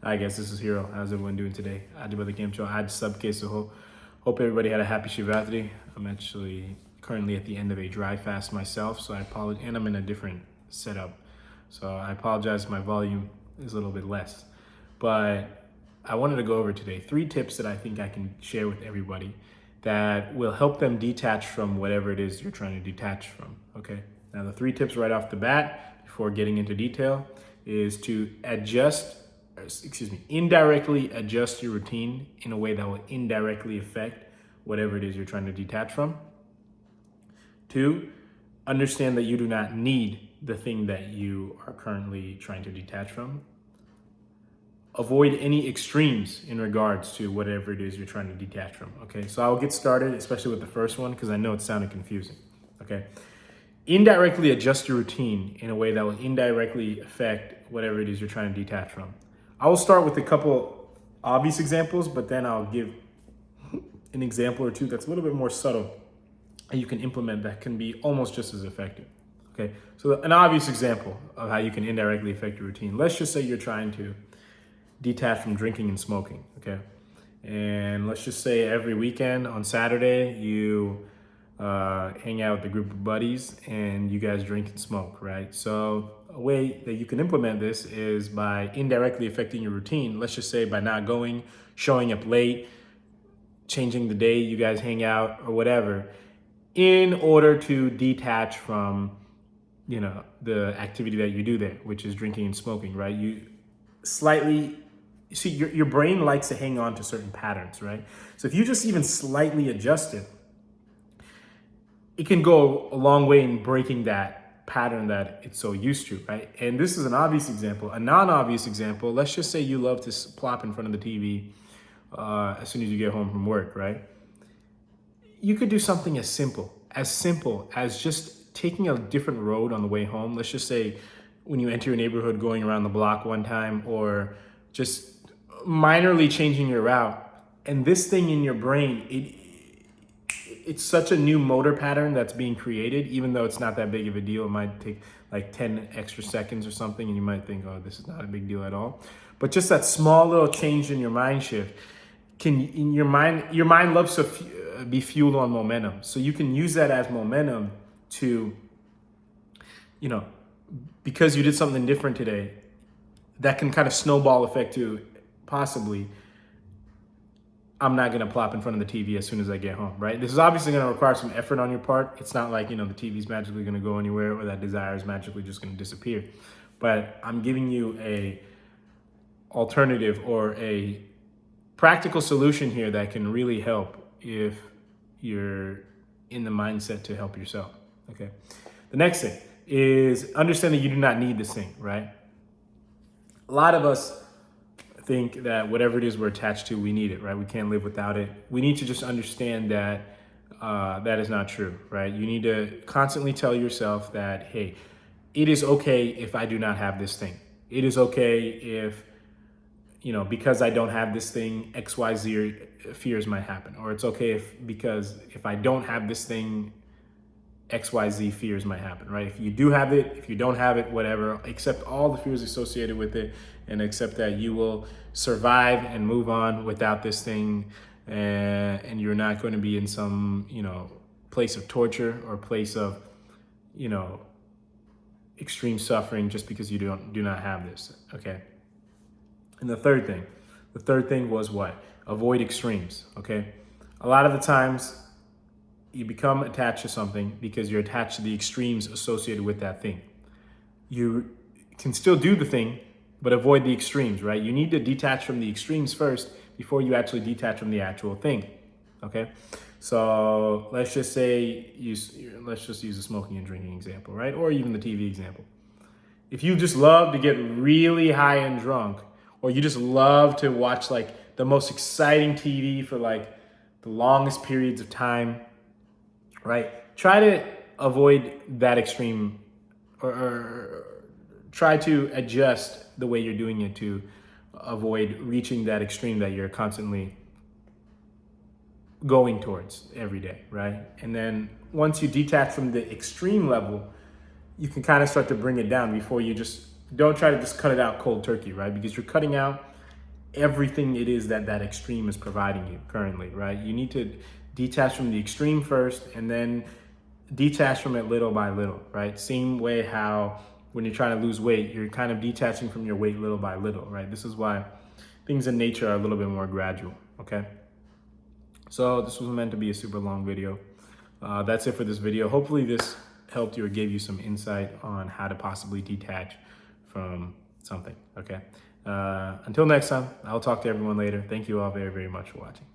I guess this is Hero. How's everyone doing today? आज बता केम छो आज सब कैसे हो? Hope everybody had a happy Shivratri. I'm actually currently at the end of a dry fast myself, so I apologize, and I'm in a different setup, so I apologize. My volume is a little bit less, but I wanted to go over today 3 tips that I think I can share with everybody that will help them detach from whatever it is you're trying to detach from. Okay. Now the 3 tips right off the bat, before getting into detail, is to indirectly adjust your routine in a way that will indirectly affect whatever it is you're trying to detach from. 2, understand that you do not need the thing that you are currently trying to detach from. Avoid any extremes in regards to whatever it is you're trying to detach from. Okay, so I'll get started, especially with the first one, because I know it sounded confusing. Okay, indirectly adjust your routine in a way that will indirectly affect whatever it is you're trying to detach from. I will start with a couple obvious examples, but then I'll give an example or two that's a little bit more subtle and you can implement that can be almost just as effective. Okay, so an obvious example of how you can indirectly affect your routine. Let's just say you're trying to detach from drinking and smoking, okay? And let's just say every weekend on Saturday, you hang out with a group of buddies and you guys drink and smoke, right? So a way that you can implement this is by indirectly affecting your routine. Let's just say by not going, showing up late, changing the day you guys hang out or whatever, in order to detach from, the activity that you do there, which is drinking and smoking, right? You see, your brain likes to hang on to certain patterns, right? So if you just even slightly adjust it, it can go a long way in breaking that pattern that it's so used to, right? And this is an obvious example. A non-obvious example, let's just say you love to plop in front of the TV as soon as you get home from work, right? You could do something as simple as just taking a different road on the way home. Let's just say when you enter your neighborhood, going around the block one time, or just minorly changing your route. And this thing in your brain, it's such a new motor pattern that's being created, even though it's not that big of a deal. It might take like 10 extra seconds or something, and you might think, oh, this is not a big deal at all. But just that small little change in your mind shift your mind loves to be fueled on momentum. So you can use that as momentum to, because you did something different today, that can kind of snowball effect to possibly, I'm not going to plop in front of the TV as soon as I get home, right? This is obviously going to require some effort on your part. It's not like, the TV's magically going to go anywhere or that desire is magically just going to disappear. But I'm giving you a alternative or a practical solution here that can really help if you're in the mindset to help yourself, okay? The next thing is understand that you do not need this thing, right? A lot of us think that whatever it is we're attached to, we need it, right? We can't live without it. We need to just understand that that is not true, right? You need to constantly tell yourself that, hey, it is okay if I do not have this thing. It is okay if, because I don't have this thing, X, Y, Z fears might happen. Or it's okay because if I don't have this thing, X, Y, Z fears might happen, right? If you do have it, if you don't have it, whatever, accept all the fears associated with it and accept that you will survive and move on without this thing. And you're not going to be in some, place of torture or place of, extreme suffering just because you do not have this, okay? And the third thing was what? Avoid extremes, okay? A lot of the times you become attached to something because you're attached to the extremes associated with that thing. You can still do the thing, but avoid the extremes, right? You need to detach from the extremes first before you actually detach from the actual thing, okay? So let's just use the smoking and drinking example, right? Or even the TV example. If you just love to get really high and drunk, or you just love to watch like the most exciting TV for like the longest periods of time, right? Try to avoid that extreme or try to adjust the way you're doing it to avoid reaching that extreme that you're constantly going towards every day, right? And then once you detach from the extreme level, you can kind of start to bring it down before you just don't try to just cut it out cold turkey, right? Because you're cutting out everything it is that that extreme is providing you currently, right? You need to detach from the extreme first and then detach from it little by little, right? Same way how when you're trying to lose weight, you're kind of detaching from your weight little by little, right? This is why things in nature are a little bit more gradual, okay? So this was meant to be a super long video. That's it for this video. Hopefully this helped you or gave you some insight on how to possibly detach from something, okay? Until next time, I'll talk to everyone later. Thank you all very, very much for watching.